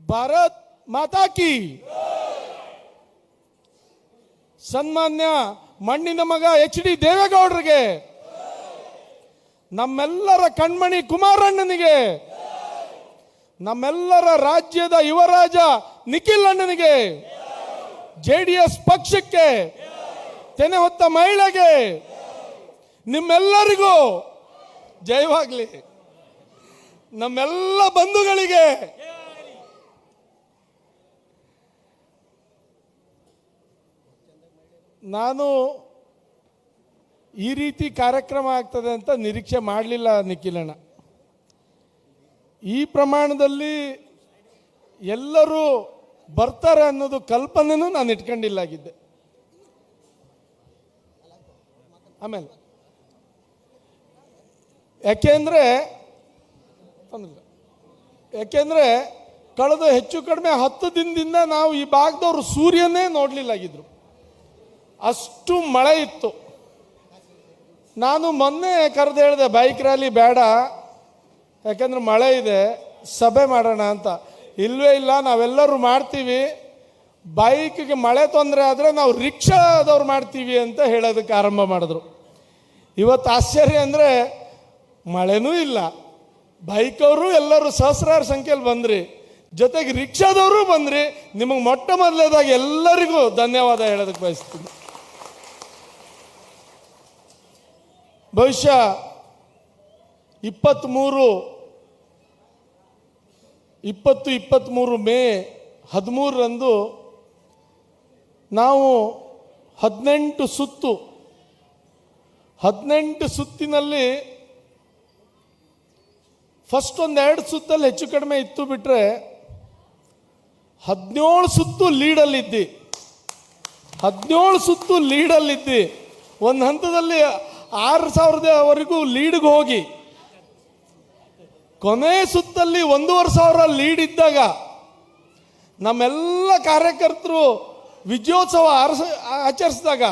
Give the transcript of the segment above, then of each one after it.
ಭಾರತ್ ಮಾತಾ ಕಿ. ಸನ್ಮಾನ್ಯ ಮಣ್ಣಿನ ಮಗ HD ದೇವೇಗೌಡರಿಗೆ, ನಮ್ಮೆಲ್ಲರ ಕಣ್ಮಣಿ ಕುಮಾರಣ್ಣನಿಗೆ, ನಮ್ಮೆಲ್ಲರ ರಾಜ್ಯದ ಯುವರಾಜ ನಿಖಿಲ್ ಅಣ್ಣನಿಗೆ, JDS ಪಕ್ಷಕ್ಕೆ, ತೆನೆ ಹೊತ್ತ ಮಹಿಳೆಗೆ, ನಿಮ್ಮೆಲ್ಲರಿಗೂ ಜಯವಾಗಲಿ. ನಮ್ಮೆಲ್ಲ ಬಂಧುಗಳಿಗೆ ನಾನು ಈ ರೀತಿ ಕಾರ್ಯಕ್ರಮ ಆಗ್ತದೆ ಅಂತ ನಿರೀಕ್ಷೆ ಮಾಡಲಿಲ್ಲ ನಿಖಿಲಣ್ಣ. ಈ ಪ್ರಮಾಣದಲ್ಲಿ ಎಲ್ಲರೂ ಬರ್ತಾರೆ ಅನ್ನೋದು ಕಲ್ಪನೆನೂ ನಾನು ಇಟ್ಕೊಂಡಿಲ್ಲಾಗಿದ್ದೆ. ಆಮೇಲೆ ಯಾಕೆಂದ್ರೆ ಕಳೆದ ಹೆಚ್ಚು ಕಡಿಮೆ 10 ದಿನದಿಂದ ನಾವು ಈ ಭಾಗದವರು ಸೂರ್ಯನೇ ನೋಡಲಿಲ್ಲಾಗಿದ್ರು, ಅಷ್ಟು ಮಳೆ ಇತ್ತು. ನಾನು ಮೊನ್ನೆ ಕರೆದು ಹೇಳಿದೆ ಬೈಕ್ ರ್ಯಾಲಿ ಬೇಡ, ಯಾಕೆಂದ್ರೆ ಮಳೆ ಇದೆ, ಸಭೆ ಮಾಡೋಣ ಅಂತ. ಇಲ್ಲವೇ ಇಲ್ಲ, ನಾವೆಲ್ಲರೂ ಮಾಡ್ತೀವಿ, ಬೈಕ್ಗೆ ಮಳೆ ತೊಂದರೆ ಆದರೆ ನಾವು ರಿಕ್ಷಾದವ್ರು ಮಾಡ್ತೀವಿ ಅಂತ ಹೇಳೋದಕ್ಕೆ ಆರಂಭ ಮಾಡಿದ್ರು. ಇವತ್ತು ಆಶ್ಚರ್ಯ ಅಂದರೆ ಮಳೆನೂ ಇಲ್ಲ, ಬೈಕವರು ಎಲ್ಲರೂ ಸಹಸ್ರಾರು ಸಂಖ್ಯೆಯಲ್ಲಿ ಬಂದ್ರಿ, ಜೊತೆಗೆ ರಿಕ್ಷಾದವರು ಬಂದ್ರಿ. ನಿಮಗೆ ಮೊಟ್ಟ ಮೊದಲನೇದಾಗಿ ಎಲ್ಲರಿಗೂ ಧನ್ಯವಾದ ಹೇಳೋದಕ್ಕೆ ಬಯಸ್ತೀನಿ. ಬಹುಶಃ 23 ಮೇ 13ರಂದು ನಾವು 18 ಸುತ್ತಿನಲ್ಲಿ ಫಸ್ಟ್ 1-2 ಸುತ್ತಲ್ಲಿ ಹೆಚ್ಚು ಕಡಿಮೆ ಇತ್ತು ಬಿಟ್ರೆ 17 ಸುತ್ತು ಲೀಡಲ್ಲಿದ್ದಿ. 17 ಸುತ್ತು ಲೀಡಲ್ಲಿದ್ದಿ. ಒಂದು ಹಂತದಲ್ಲಿ 6,000ವರೆಗೂ ಲೀಡ್ಗೆ ಹೋಗಿ ಕೊನೆ ಸುತ್ತಲ್ಲಿ 1,500 ಲೀಡ್ ಇದ್ದಾಗ ನಮ್ಮೆಲ್ಲ ಕಾರ್ಯಕರ್ತರು ವಿಜಯೋತ್ಸವ ಆಚರಿಸಿದಾಗ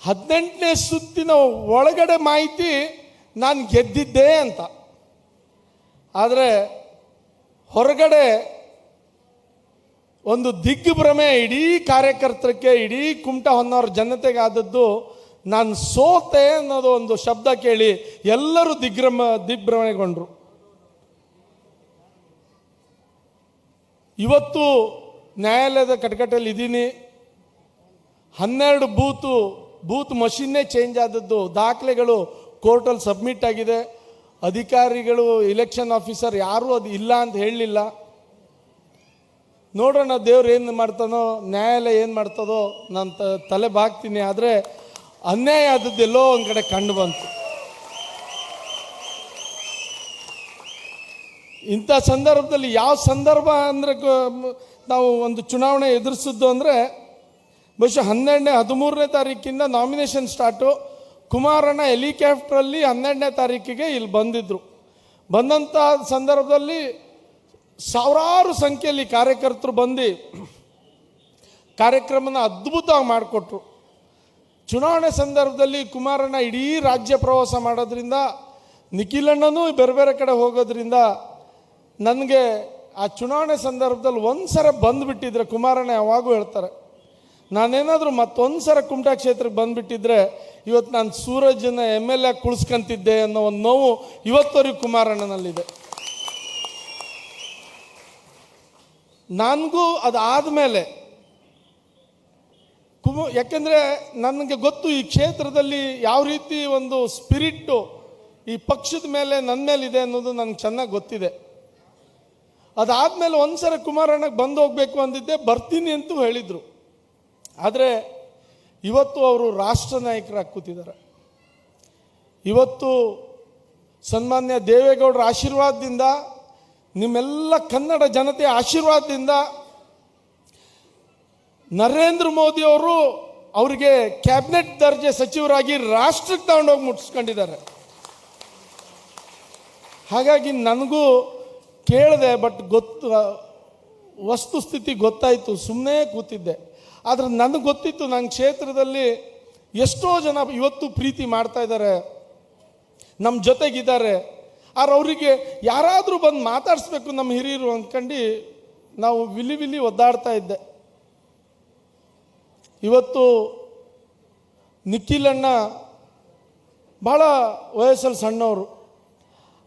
18ನೇ ಸುತ್ತಿನ ಒಳಗಡೆ ಮಾಹಿತಿ ನಾನು ಗೆದ್ದಿದ್ದೆ ಅಂತ. ಆದರೆ ಹೊರಗಡೆ ಒಂದು ದಿಗ್ಭ್ರಮೆ ಇಡೀ ಕಾರ್ಯಕರ್ತರಿಗೆ, ಇಡೀ ಕುಮಟಾ ಹೊನ್ನಾವರ ಜನತೆಗೆ ಆದದ್ದು. ನಾನು ಸೋತೆ ಅನ್ನೋದು ಒಂದು ಶಬ್ದ ಕೇಳಿ ಎಲ್ಲರೂ ದಿಗ್ಭ್ರಮೆಗೊಂಡ್ರು. ಇವತ್ತು ನ್ಯಾಯಾಲಯದ ಕಟಕಟಲ್ಲಿ ಇದ್ದೀನಿ. 12 ಬೂತ್ ಮಷೀನ್ನೇ ಚೇಂಜ್ ಆದದ್ದು, ದಾಖಲೆಗಳು ಕೋರ್ಟಲ್ಲಿ ಸಬ್ಮಿಟ್ ಆಗಿದೆ. ಅಧಿಕಾರಿಗಳು, ಇಲೆಕ್ಷನ್ ಆಫೀಸರ್ ಯಾರೂ ಅದು ಇಲ್ಲ ಅಂತ ಹೇಳಲಿಲ್ಲ. ನೋಡೋಣ ದೇವ್ರು ಏನು ಮಾಡ್ತಾನೋ, ನ್ಯಾಯಾಲಯ ಏನು ಮಾಡ್ತದೋ, ನಾನು ತಲೆ ಬಾಗ್ತೀನಿ. ಆದರೆ ಅನ್ಯಾಯ ಆದದ್ದೆಲ್ಲೋ ಒಂದು ಕಡೆ ಕಂಡು ಬಂತು. ಇಂಥ ಸಂದರ್ಭದಲ್ಲಿ ಯಾವ ಸಂದರ್ಭ ಅಂದರೆ ನಾವು ಒಂದು ಚುನಾವಣೆ ಎದುರಿಸಿದ್ದು ಅಂದರೆ ಬಹುಶಃ 13ನೇ ತಾರೀಕಿಂದ ನಾಮಿನೇಷನ್ ಸ್ಟಾರ್ಟು. ಕುಮಾರಣ್ಣ ಹೆಲಿಕಾಪ್ಟ್ರಲ್ಲಿ 12ನೇ ತಾರೀಕಿಗೆ ಇಲ್ಲಿ ಬಂದಿದ್ದರು. ಬಂದಂಥ ಸಂದರ್ಭದಲ್ಲಿ ಸಾವಿರಾರು ಸಂಖ್ಯೆಯಲ್ಲಿ ಕಾರ್ಯಕರ್ತರು ಬಂದು ಕಾರ್ಯಕ್ರಮನ ಅದ್ಭುತವಾಗಿ ಮಾಡಿಕೊಟ್ರು. ಚುನಾವಣೆ ಸಂದರ್ಭದಲ್ಲಿ ಕುಮಾರಣ್ಣ ಇಡೀ ರಾಜ್ಯ ಪ್ರವಾಸ ಮಾಡೋದ್ರಿಂದ, ನಿಖಿಲಣ್ಣನೂ ಬೇರೆ ಬೇರೆ ಕಡೆ ಹೋಗೋದ್ರಿಂದ ನನಗೆ ಆ ಚುನಾವಣೆ ಸಂದರ್ಭದಲ್ಲಿ ಒಂದ್ಸಲ ಬಂದುಬಿಟ್ಟಿದ್ರೆ, ಕುಮಾರಣ್ಣ ಯಾವಾಗೂ ಹೇಳ್ತಾರೆ, ನಾನೇನಾದರೂ ಮತ್ತೊಂದು ಸಲ ಕುಮಟಾ ಕ್ಷೇತ್ರಕ್ಕೆ ಬಂದುಬಿಟ್ಟಿದ್ರೆ ಇವತ್ತು ನಾನು ಸೂರಜ್ನ MLA ಕುಳಿಸ್ಕೊಂತಿದ್ದೆ ಅನ್ನೋ ಒಂದು ನೋವು ಇವತ್ತವರೆಗೂ ಕುಮಾರಣ್ಣನಲ್ಲಿದೆ. ನನಗೂ ಅದಾದಮೇಲೆ ಯಾಕೆಂದರೆ ನನಗೆ ಗೊತ್ತು ಈ ಕ್ಷೇತ್ರದಲ್ಲಿ ಯಾವ ರೀತಿ ಒಂದು ಸ್ಪಿರಿಟ್ಟು ಈ ಪಕ್ಷದ ಮೇಲೆ ನನ್ನ ಮೇಲಿದೆ ಅನ್ನೋದು ನನಗೆ ಚೆನ್ನಾಗಿ ಗೊತ್ತಿದೆ. ಅದಾದಮೇಲೆ ಒಂದ್ಸಲ ಕುಮಾರಣ್ಣಗೆ ಬಂದು ಹೋಗಬೇಕು ಅಂದಿದ್ದೆ, ಬರ್ತೀನಿ ಅಂತೂ ಹೇಳಿದರು. ಆದರೆ ಇವತ್ತು ಅವರು ರಾಷ್ಟ್ರ ನಾಯಕರಾಗಿ ಕೂತಿದ್ದಾರೆ. ಇವತ್ತು ಸನ್ಮಾನ್ಯ ದೇವೇಗೌಡರ ಆಶೀರ್ವಾದದಿಂದ, ನಿಮ್ಮೆಲ್ಲ ಕನ್ನಡ ಜನತೆಯ ಆಶೀರ್ವಾದದಿಂದ ನರೇಂದ್ರ ಮೋದಿ ಅವರು ಅವರಿಗೆ ಕ್ಯಾಬಿನೆಟ್ ದರ್ಜೆ ಸಚಿವರಾಗಿ ರಾಷ್ಟ್ರಕ್ಕೆ ತಗೊಂಡೋಗಿ ಮುಟ್ಟಿಸ್ಕೊಂಡಿದ್ದಾರೆ. ಹಾಗಾಗಿ ನನಗೂ ಕೇಳಿದೆ, ಬಟ್ ವಸ್ತುಸ್ಥಿತಿ ಗೊತ್ತಾಯಿತು, ಸುಮ್ಮನೆ ಕೂತಿದ್ದೆ. ಆದರೆ ನನಗೆ ಗೊತ್ತಿತ್ತು ನನ್ನ ಕ್ಷೇತ್ರದಲ್ಲಿ ಎಷ್ಟೋ ಜನ ಇವತ್ತು ಪ್ರೀತಿ ಮಾಡ್ತಾ ಇದ್ದಾರೆ, ನಮ್ಮ ಜೊತೆಗಿದ್ದಾರೆ. ಆದ್ರೆ ಅವರಿಗೆ ಯಾರಾದರೂ ಬಂದು ಮಾತಾಡಿಸ್ಬೇಕು ನಮ್ಮ ಹಿರಿಯರು ಅಂದ್ಕೊಂಡು ನಾವು ವಿಲಿ ಒದ್ದಾಡ್ತಾ ಇದ್ದೆ. ಇವತ್ತು ನಿಖಿಲಣ್ಣ ಭಾಳ ವಯಸ್ಸಲ್ಲಿ ಸಣ್ಣವರು,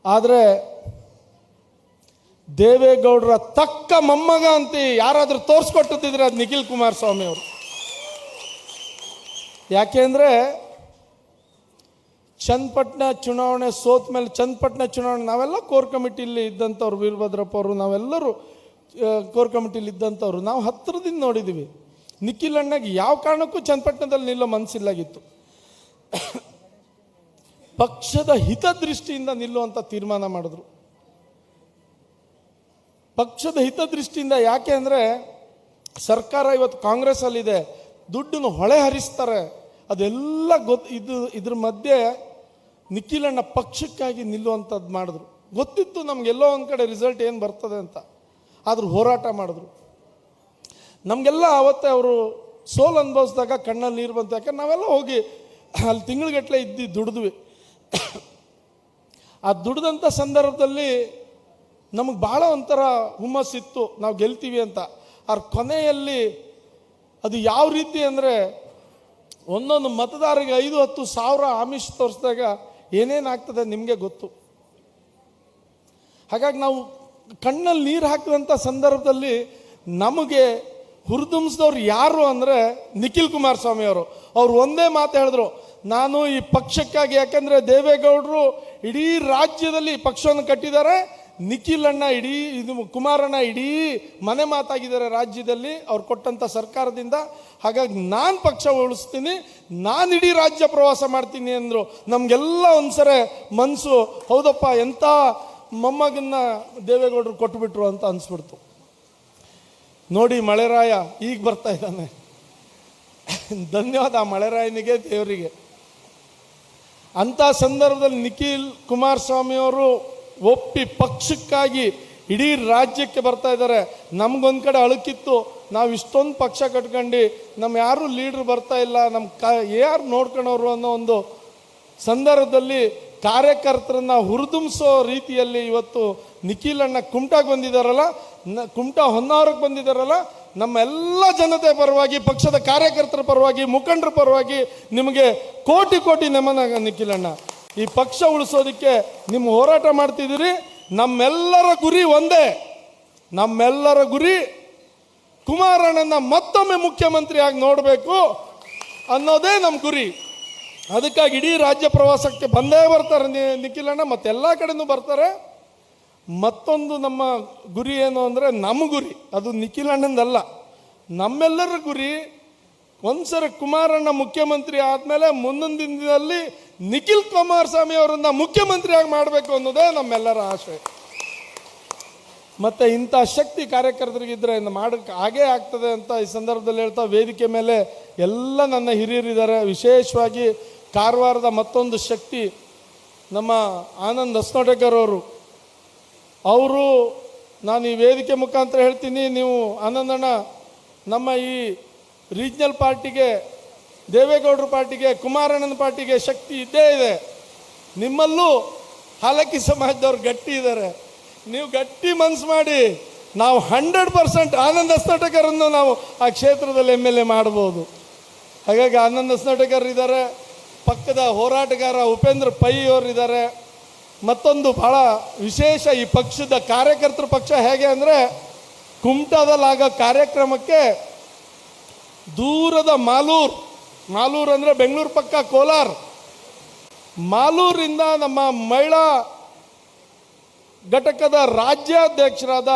ಆದರೆ ದೇವೇಗೌಡರ ತಕ್ಕ ಮೊಮ್ಮಗ ಅಂತ ಯಾರಾದರೂ ತೋರಿಸ್ಕೊಟ್ಟಿದ್ರೆ ಅದು ನಿಖಿಲ್ ಕುಮಾರಸ್ವಾಮಿ ಅವರು. ಯಾಕೆಂದರೆ ಚನ್ನಪಟ್ಟಣ ಚುನಾವಣೆ ಸೋತ ಮೇಲೆ, ಚನ್ನಪಟ್ಟಣ ಚುನಾವಣೆ ನಾವೆಲ್ಲ ಕೋರ್ ಕಮಿಟಿಯಲ್ಲಿ ಇದ್ದಂಥವ್ರು, ವೀರಭದ್ರಪ್ಪ ಅವರು ನಾವೆಲ್ಲರೂ ಕೋರ್ ಕಮಿಟಿಲಿ ಇದ್ದಂಥವ್ರು, ನಾವು ಹತ್ತಿರದಿಂದ ನೋಡಿದ್ದೀವಿ. ನಿಖಿಲ್ ಅಣ್ಣಗೆ ಯಾವ ಕಾರಣಕ್ಕೂ ಚನ್ನಪಟ್ಟಣದಲ್ಲಿ ನಿಲ್ಲೋ ಮನಸ್ಸಿಲ್ಲಾಗಿತ್ತು. ಪಕ್ಷದ ಹಿತದೃಷ್ಟಿಯಿಂದ ನಿಲ್ಲುವಂಥ ತೀರ್ಮಾನ ಮಾಡಿದ್ರು. ಪಕ್ಷದ ಹಿತದೃಷ್ಟಿಯಿಂದ. ಯಾಕೆ ಅಂದರೆ ಸರ್ಕಾರ ಇವತ್ತು ಕಾಂಗ್ರೆಸ್ಸಲ್ಲಿದೆ, ದುಡ್ಡನ್ನು ಹೊಳೆ ಹರಿಸ್ತಾರೆ, ಅದೆಲ್ಲ ಇದ್ರ ಮಧ್ಯೆ ನಿಖಿಲಣ್ಣ ಪಕ್ಷಕ್ಕಾಗಿ ನಿಲ್ಲುವಂಥದ್ದು ಮಾಡಿದ್ರು. ಗೊತ್ತಿತ್ತು ನಮಗೆಲ್ಲೋ ಒಂದು ಕಡೆ ರಿಸಲ್ಟ್ ಏನು ಬರ್ತದೆ ಅಂತ, ಆದರೂ ಹೋರಾಟ ಮಾಡಿದ್ರು. ನಮಗೆಲ್ಲ ಆವತ್ತೇ ಅವರು ಸೋಲು ಅನುಭವಿಸಿದಾಗ ಕಣ್ಣಲ್ಲಿ ನೀರು ಬಂತು. ಯಾಕಂದ್ರೆ ನಾವೆಲ್ಲ ಹೋಗಿ ಅಲ್ಲಿ ತಿಂಗಳುಗಟ್ಟಲೆ ದುಡಿದ್ವಿ. ಆ ದುಡ್ದಂಥ ಸಂದರ್ಭದಲ್ಲಿ ನಮಗೆ ಭಾಳ ಒಂಥರ ಹುಮ್ಮಸ್ಸಿತ್ತು, ನಾವು ಗೆಲ್ತೀವಿ ಅಂತ. ಅವ್ರ ಕೊನೆಯಲ್ಲಿ ಅದು ಯಾವ ರೀತಿ ಅಂದರೆ ಒಂದೊಂದು ಮತದಾರರಿಗೆ 5-10 ಸಾವಿರ ಆಮಿಷ ತೋರಿಸಿದಾಗ ಏನೇನಾಗ್ತದೆ ನಿಮಗೆ ಗೊತ್ತು. ಹಾಗಾಗಿ ನಾವು ಕಣ್ಣಲ್ಲಿ ನೀರು ಹಾಕಿದಂಥ ಸಂದರ್ಭದಲ್ಲಿ ನಮಗೆ ಹುರಿದುಂಬಿಸಿದವ್ರು ಯಾರು ಅಂದರೆ ನಿಖಿಲ್ ಕುಮಾರಸ್ವಾಮಿ ಅವರು. ಅವ್ರು ಒಂದೇ ಮಾತು ಹೇಳಿದ್ರು, ನಾನು ಈ ಪಕ್ಷಕ್ಕಾಗಿ, ಯಾಕಂದರೆ ದೇವೇಗೌಡರು ಇಡೀ ರಾಜ್ಯದಲ್ಲಿ ಪಕ್ಷವನ್ನು ಕಟ್ಟಿದ್ದಾರೆ, ನಿಖಿಲ್ ಅಣ್ಣ ಕುಮಾರಣ್ಣ ಇಡೀ ಮನೆ ಮಾತಾಗಿದ್ದಾರೆ ರಾಜ್ಯದಲ್ಲಿ ಅವ್ರು ಕೊಟ್ಟಂಥ ಸರ್ಕಾರದಿಂದ. ಹಾಗಾಗಿ ನಾನು ಪಕ್ಷ ಉಳಿಸ್ತೀನಿ, ನಾನು ಇಡೀ ರಾಜ್ಯ ಪ್ರವಾಸ ಮಾಡ್ತೀನಿ ಅಂದರು. ನಮಗೆಲ್ಲ ಒಂದ್ಸರಿ ಮನಸ್ಸು, ಹೌದಪ್ಪ ಎಂಥ ಮೊಮ್ಮಗನ್ನ ದೇವೇಗೌಡರು ಕೊಟ್ಟುಬಿಟ್ರು ಅಂತ ಅನಿಸ್ಬಿಡ್ತು. ನೋಡಿ ಮಳೆರಾಯ ಈಗ ಬರ್ತಾ ಇದ್ದಾನೆ. ಧನ್ಯವಾದ ಮಳೆರಾಯನಿಗೆ, ದೇವರಿಗೆ. ಅಂಥ ಸಂದರ್ಭದಲ್ಲಿ ನಿಖಿಲ್ ಕುಮಾರಸ್ವಾಮಿಯವರು ಒಪ್ಪಿ ಪಕ್ಷಕ್ಕಾಗಿ ಇಡೀ ರಾಜ್ಯಕ್ಕೆ ಬರ್ತಾ ಇದ್ದಾರೆ. ನಮಗೊಂದು ಕಡೆ ಅಳುಕಿತ್ತು, ನಾವು ಇಷ್ಟೊಂದು ಪಕ್ಷ ಕಟ್ಕೊಂಡು ನಮ್ಮ ಯಾರೂ ಲೀಡ್ರ್ ಬರ್ತಾ ಇಲ್ಲ, ನಮ್ಮ ಯಾರು ನೋಡ್ಕೊಳೋರು ಅನ್ನೋ ಒಂದು ಸಂದರ್ಭದಲ್ಲಿ ಕಾರ್ಯಕರ್ತರನ್ನ ಹುರಿದುಂಬಿಸೋ ರೀತಿಯಲ್ಲಿ ಇವತ್ತು ನಿಖಿಲ್ ಅಣ್ಣ ಕುಮಟಾಗೆ ಬಂದಿದ್ದಾರಲ್ಲ, ಕುಮಟಾ ಹೊನ್ನಾವರಕ್ಕೆ ಬಂದಿದ್ದಾರಲ್ಲ, ನಮ್ಮೆಲ್ಲ ಜನತೆ ಪರವಾಗಿ, ಪಕ್ಷದ ಕಾರ್ಯಕರ್ತರ ಪರವಾಗಿ, ಮುಖಂಡರ ಪರವಾಗಿ ನಿಮಗೆ ಕೋಟಿ ಕೋಟಿ ನಮನ. ನಿಖಿಲ್ ಅಣ್ಣ, ಈ ಪಕ್ಷ ಉಳಿಸೋದಕ್ಕೆ ನಿಮ್ಮ ಹೋರಾಟ ಮಾಡ್ತಿದ್ದೀರಿ. ನಮ್ಮೆಲ್ಲರ ಗುರಿ ಒಂದೇ, ನಮ್ಮೆಲ್ಲರ ಗುರಿ ಕುಮಾರಣ್ಣನ ಮತ್ತೊಮ್ಮೆ ಮುಖ್ಯಮಂತ್ರಿಯಾಗಿ ನೋಡಬೇಕು ಅನ್ನೋದೇ ನಮ್ಮ ಗುರಿ. ಅದಕ್ಕಾಗಿ ಇಡೀ ರಾಜ್ಯ ಪ್ರವಾಸಕ್ಕೆ ಬಂದೇ ಬರ್ತಾರೆ ನಿಖಿಲ್ ಅಣ್ಣ, ಮತ್ತೆಲ್ಲ ಕಡೆನೂ ಬರ್ತಾರೆ. ಮತ್ತೊಂದು ನಮ್ಮ ಗುರಿ ಏನು ಅಂದರೆ, ನಮ್ಮ ಗುರಿ ಅದು ನಿಖಿಲ್ ಅಣ್ಣಂದಲ್ಲ, ನಮ್ಮೆಲ್ಲರ ಗುರಿ ಒಂದ್ಸರಿ ಕುಮಾರಣ್ಣ ಮುಖ್ಯಮಂತ್ರಿ ಆದಮೇಲೆ ಮುಂದೊಂದು ದಿನದಲ್ಲಿ ನಿಖಿಲ್ ಕುಮಾರಸ್ವಾಮಿ ಅವರನ್ನ ಮುಖ್ಯಮಂತ್ರಿಯಾಗಿ ಮಾಡಬೇಕು ಅನ್ನೋದೇ ನಮ್ಮೆಲ್ಲರ ಆಶೆ. ಮತ್ತು ಇಂಥ ಶಕ್ತಿ ಕಾರ್ಯಕರ್ತರಿಗಿದ್ರೆ ಮಾಡೋಕ್ಕೆ ಹಾಗೇ ಆಗ್ತದೆ ಅಂತ ಈ ಸಂದರ್ಭದಲ್ಲಿ ಹೇಳ್ತಾ, ವೇದಿಕೆ ಮೇಲೆ ಎಲ್ಲ ನನ್ನ ಹಿರಿಯರಿದ್ದಾರೆ. ವಿಶೇಷವಾಗಿ ಕಾರವಾರದ ಮತ್ತೊಂದು ಶಕ್ತಿ ನಮ್ಮ ಆನಂದ್ ಹಸ್ನೋಟೇಕರ್ ಅವರು ನಾನು ಈ ವೇದಿಕೆ ಮುಖಾಂತರ ಹೇಳ್ತೀನಿ, ನೀವು ಆನಂದಣ್ಣ ನಮ್ಮ ಈ ರೀಜ್ನಲ್ ಪಾರ್ಟಿಗೆ, ದೇವೇಗೌಡರ ಪಾರ್ಟಿಗೆ, ಕುಮಾರಣ್ಣನ ಪಾರ್ಟಿಗೆ ಶಕ್ತಿ ಇದ್ದೇ ಇದೆ. ನಿಮ್ಮಲ್ಲೂ ಹಾಲಕ್ಕಿ ಸಮಾಜದವ್ರು ಗಟ್ಟಿ ಇದ್ದಾರೆ, ನೀವು ಗಟ್ಟಿ ಮನಸ್ಸು ಮಾಡಿ ನಾವು 100% ಆನಂದ್ ಹಸ್ನೋಟೇಕರನ್ನು ನಾವು ಆ ಕ್ಷೇತ್ರದಲ್ಲಿ MLA ಮಾಡ್ಬೋದು. ಹಾಗಾಗಿ ಆನಂದ್ ಹಸ್ನೋಟೇಕರ್ ಇದ್ದಾರೆ, ಪಕ್ಕದ ಹೋರಾಟಗಾರ ಉಪೇಂದ್ರ ಪೈ ಅವರಿದ್ದಾರೆ. ಮತ್ತೊಂದು ಭಾಳ ವಿಶೇಷ, ಈ ಪಕ್ಷದ ಕಾರ್ಯಕರ್ತರ ಪಕ್ಷ ಹೇಗೆ ಅಂದರೆ, ಕುಮಟಾದಲ್ಲಿ ಆಗೋ ಕಾರ್ಯಕ್ರಮಕ್ಕೆ ದೂರದ ಮಾಲೂರು ಅಂದರೆ ಬೆಂಗಳೂರು ಪಕ್ಕ ಕೋಲಾರ, ಮಾಲೂರಿಂದ ನಮ್ಮ ಮಹಿಳಾ ಘಟಕದ ರಾಜ್ಯಾಧ್ಯಕ್ಷರಾದ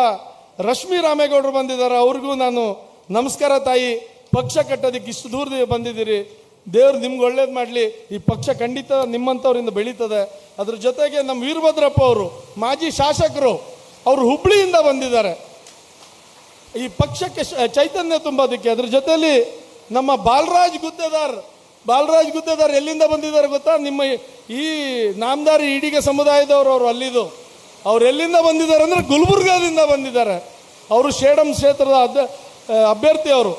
ರಶ್ಮಿ ರಾಮೇಗೌಡರು ಬಂದಿದ್ದಾರೆ. ಅವ್ರಿಗೂ ನಾನು ನಮಸ್ಕಾರ ತಾಯಿ, ಪಕ್ಷ ಕಟ್ಟೋದಕ್ಕೆ ಇಷ್ಟು ದೂರದಿಂದ ಬಂದಿದ್ದೀರಿ, ದೇವ್ರು ನಿಮ್ಗೆ ಒಳ್ಳೇದು ಮಾಡಲಿ. ಈ ಪಕ್ಷ ಖಂಡಿತ ನಿಮ್ಮಂಥವ್ರಿಂದ ಬೆಳೀತದೆ. ಅದ್ರ ಜೊತೆಗೆ ನಮ್ಮ ವೀರಭದ್ರಪ್ಪ ಅವರು ಮಾಜಿ ಶಾಸಕರು, ಅವರು ಹುಬ್ಳಿಯಿಂದ ಬಂದಿದ್ದಾರೆ ಈ ಪಕ್ಷಕ್ಕೆ ಚೈತನ್ಯ ತುಂಬೋದಕ್ಕೆ. ಅದ್ರ ಜೊತೆಯಲ್ಲಿ ನಮ್ಮ ಬಾಲರಾಜ್ ಗುದ್ದೇದಾರ್ ಎಲ್ಲಿಂದ ಬಂದಿದ್ದಾರೆ ಗೊತ್ತಾ? ನಿಮ್ಮ ಈ ನಾಮದಾರಿ ಈಡಿಗ ಸಮುದಾಯದವರು. ಅವರು ಅಲ್ಲಿದ್ದು ಅವ್ರು ಎಲ್ಲಿಂದ ಬಂದಿದ್ದಾರೆ ಅಂದರೆ ಗುಲ್ಬರ್ಗಾದಿಂದ ಬಂದಿದ್ದಾರೆ. ಅವರು ಶೇಡಂ ಕ್ಷೇತ್ರದ ಅಭ್ಯರ್ಥಿ ಅವರು.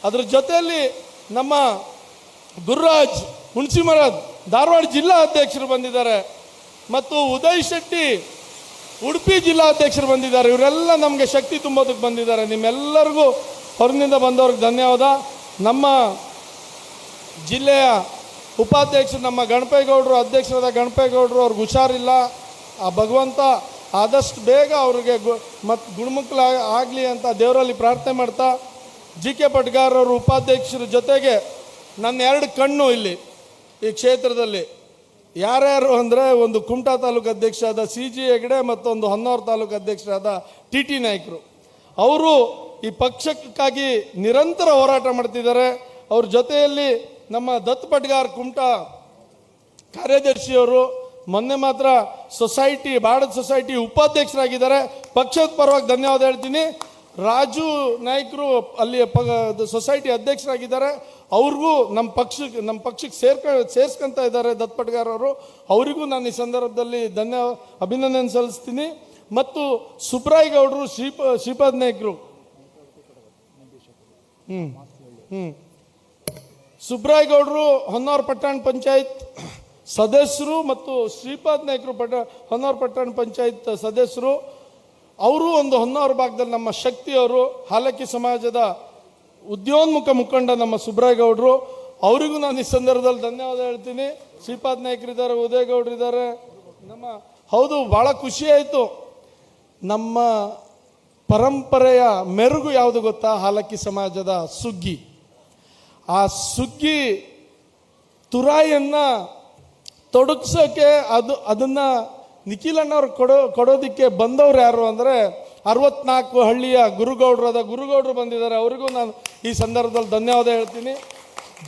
ಅದ್ರ ಜೊತೆಯಲ್ಲಿ ನಮ್ಮ ಗುರುರಾಜ್ ಹುಣಸಿಮರದ ಧಾರವಾಡ ಜಿಲ್ಲಾ ಅಧ್ಯಕ್ಷರು ಬಂದಿದ್ದಾರೆ. ಮತ್ತು ಉದಯ್ ಶೆಟ್ಟಿ ಉಡುಪಿ ಜಿಲ್ಲಾಧ್ಯಕ್ಷರು ಬಂದಿದ್ದಾರೆ. ಇವರೆಲ್ಲ ನಮಗೆ ಶಕ್ತಿ ತುಂಬೋದಕ್ಕೆ ಬಂದಿದ್ದಾರೆ. ನಿಮ್ಮೆಲ್ಲರಿಗೂ ಹೊರಗಿನಿಂದ ಬಂದವ್ರಿಗೆ ಧನ್ಯವಾದ. ನಮ್ಮ ಜಿಲ್ಲೆಯ ಉಪಾಧ್ಯಕ್ಷರು ನಮ್ಮ ಗಣಪೇಗೌಡರು, ಅಧ್ಯಕ್ಷರಾದ ಗಣಪೇಗೌಡರು, ಅವ್ರಿಗೆ ಹುಷಾರಿಲ್ಲ. ಆ ಭಗವಂತ ಆದಷ್ಟು ಬೇಗ ಅವ್ರಿಗೆ ಮತ್ತು ಗುಣಮುಖ ಆಗಲಿ ಅಂತ ದೇವರಲ್ಲಿ ಪ್ರಾರ್ಥನೆ ಮಾಡ್ತಾ, ಜಿ ಕೆ ಪಟ್ಗಾರ್ ಅವರು ಉಪಾಧ್ಯಕ್ಷರ ಜೊತೆಗೆ ನನ್ನ 2 ಕಣ್ಣು ಇಲ್ಲಿ ಈ ಕ್ಷೇತ್ರದಲ್ಲಿ ಯಾರ್ಯಾರು ಅಂದರೆ, ಒಂದು ಕುಮಟಾ ತಾಲೂಕು ಅಧ್ಯಕ್ಷರಾದ ಸಿ ಜಿ ಹೆಗಡೆ, ಮತ್ತೊಂದು ಹೊನ್ನಾವರ ತಾಲೂಕು ಅಧ್ಯಕ್ಷರಾದ ಟಿ ಟಿ ನಾಯ್ಕರು. ಅವರು ಈ ಪಕ್ಷಕ್ಕಾಗಿ ನಿರಂತರ ಹೋರಾಟ ಮಾಡ್ತಿದ್ದಾರೆ. ಅವ್ರ ಜೊತೆಯಲ್ಲಿ ನಮ್ಮ ದತ್ ಪಟ್ಗಾರ್ ಕುಮಟಾ ಕಾರ್ಯದರ್ಶಿಯವರು ಮೊನ್ನೆ ಮಾತ್ರ ಸೊಸೈಟಿ ಭಾರತ್ ಸೊಸೈಟಿ ಉಪಾಧ್ಯಕ್ಷರಾಗಿದ್ದಾರೆ. ಪಕ್ಷದ ಪರವಾಗಿ ಧನ್ಯವಾದ ಹೇಳ್ತೀನಿ. ರಾಜು ನಾಯ್ಕರು ಅಲ್ಲಿ ಸೊಸೈಟಿ ಅಧ್ಯಕ್ಷರಾಗಿದ್ದಾರೆ. ಅವ್ರಿಗೂ ನಮ್ಮ ಪಕ್ಷಕ್ಕೆ ಸೇರ್ಸ್ಕೊಂತ ಇದ್ದಾರೆ ದತ್ ಪಟ್ಗಾರ್ ಅವರು. ಅವರಿಗೂ ನಾನು ಈ ಸಂದರ್ಭದಲ್ಲಿ ಅಭಿನಂದನೆ ಸಲ್ಲಿಸ್ತೀನಿ. ಮತ್ತು ಸುಬ್ರಾಯ್ ಗೌಡರು, ಶ್ರೀಪಾದ್ ನಾಯ್ಕರು, ಸುಬ್ರಾಯ್ ಗೌಡರು ಹೊನ್ನಾವರ ಪಟ್ಟಣ ಪಂಚಾಯತ್ ಸದಸ್ಯರು ಮತ್ತು ಶ್ರೀಪಾದ್ ನಾಯ್ಕರು ಹೊನ್ನಾವರ ಪಟ್ಟಣ ಪಂಚಾಯತ್ ಸದಸ್ಯರು. ಅವರು ಒಂದು ಹೊನ್ನಾವರ ಭಾಗದಲ್ಲಿ ನಮ್ಮ ಶಕ್ತಿಯವರು, ಹಾಲಕ್ಕಿ ಸಮಾಜದ ಉದ್ಯೋನ್ಮುಖ ಮುಖಂಡ ನಮ್ಮ ಸುಬ್ರಾಯ್ ಗೌಡರು. ಅವರಿಗೂ ನಾನು ಈ ಸಂದರ್ಭದಲ್ಲಿ ಧನ್ಯವಾದ ಹೇಳ್ತೀನಿ. ಶ್ರೀಪಾದ್ ನಾಯ್ಕರಿದ್ದಾರೆ, ಉದಯ್ ಗೌಡರಿದ್ದಾರೆ. ಹೌದು, ಭಾಳ ಖುಷಿ ಆಯಿತು. ನಮ್ಮ ಪರಂಪರೆಯ ಮೆರುಗು ಯಾವುದು ಗೊತ್ತಾ? ಹಾಲಕ್ಕಿ ಸಮಾಜದ ಸುಗ್ಗಿ. ಆ ಸುಗ್ಗಿ ತುರಾಯಿಯನ್ನು ತೊಡಗಿಸೋಕ್ಕೆ ಅದನ್ನು ನಿಖಿಲಣ್ಣವ್ರು ಕೊಡೋದಕ್ಕೆ ಬಂದವ್ರು ಯಾರು ಅಂದರೆ 64 ಹಳ್ಳಿಯ ಗುರುಗೌಡರು ಬಂದಿದ್ದಾರೆ. ಅವರಿಗೂ ನಾನು ಈ ಸಂದರ್ಭದಲ್ಲಿ ಧನ್ಯವಾದ ಹೇಳ್ತೀನಿ.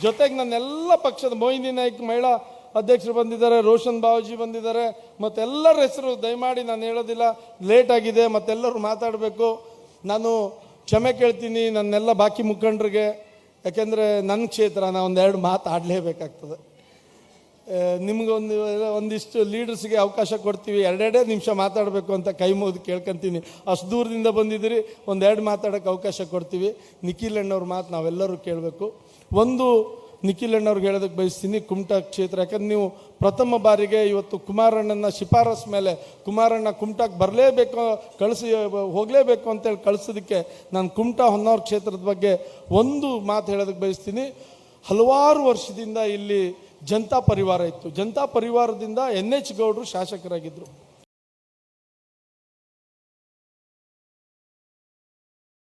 ಜೊತೆಗೆ ನನ್ನೆಲ್ಲ ಪಕ್ಷದ ಮೊಯ್ನಿ ನಾಯ್ಕ್ ಮಹಿಳಾ ಅಧ್ಯಕ್ಷರು ಬಂದಿದ್ದಾರೆ, ರೋಷನ್ ಬಾವಜಿ ಬಂದಿದ್ದಾರೆ. ಮತ್ತೆಲ್ಲರ ಹೆಸರು ದಯಮಾಡಿ ನಾನು ಹೇಳೋದಿಲ್ಲ, ಲೇಟ್ ಆಗಿದೆ, ಮತ್ತೆಲ್ಲರೂ ಮಾತಾಡಬೇಕು. ನಾನು ಕ್ಷಮೆ ಕೇಳ್ತೀನಿ ನನ್ನೆಲ್ಲ ಬಾಕಿ ಮುಖಂಡರಿಗೆ. ಯಾಕೆಂದರೆ ನನ್ನ ಕ್ಷೇತ್ರ, ನಾನು 1-2 ಮಾತು ಆಡಲೇಬೇಕಾಗ್ತದೆ. ಒಂದಿಷ್ಟು ಲೀಡರ್ಸ್ಗೆ ಅವಕಾಶ ಕೊಡ್ತೀವಿ, 2 ನಿಮಿಷ ಮಾತಾಡಬೇಕು ಅಂತ ಕೈ ಮುಗಿದು ಕೇಳ್ಕೊತೀನಿ. ಅಷ್ಟು ದೂರದಿಂದ ಬಂದಿದ್ದೀರಿ, 1-2 ಮಾತಾಡೋಕ್ಕೆ ಅವಕಾಶ ಕೊಡ್ತೀವಿ. ನಿಖಿಲ್ ಅಣ್ಣವ್ರ ಮಾತು ನಾವೆಲ್ಲರೂ ಕೇಳಬೇಕು. ಒಂದು ನಿಖಿಲ್ ಅಣ್ಣವ್ರಿಗೆ ಹೇಳೋದಕ್ಕೆ ಬಯಸ್ತೀನಿ, ಕುಮಟಾ ಕ್ಷೇತ್ರ. ಯಾಕಂದ್ರೆ ನೀವು ಪ್ರಥಮ ಬಾರಿಗೆ ಇವತ್ತು ಕುಮಾರಣ್ಣನ ಶಿಫಾರಸ್ ಮೇಲೆ ಕುಮಾರಣ್ಣ ಕುಮಟಾಕ್ಕೆ ಬರಲೇಬೇಕು, ಹೋಗಲೇಬೇಕು ಅಂತೇಳಿ ಕಳಿಸೋದಕ್ಕೆ ನಾನು ಕುಮಟಾ ಹೊನ್ನಾವರ ಕ್ಷೇತ್ರದ ಬಗ್ಗೆ ಒಂದು ಮಾತು ಹೇಳೋದಕ್ಕೆ ಬಯಸ್ತೀನಿ. ಹಲವಾರು ವರ್ಷದಿಂದ ಇಲ್ಲಿ ಜನತಾ ಪರಿವಾರ ಇತ್ತು. ಜನತಾ ಪರಿವಾರದಿಂದ NH ಗೌಡರು ಶಾಸಕರಾಗಿದ್ದರು.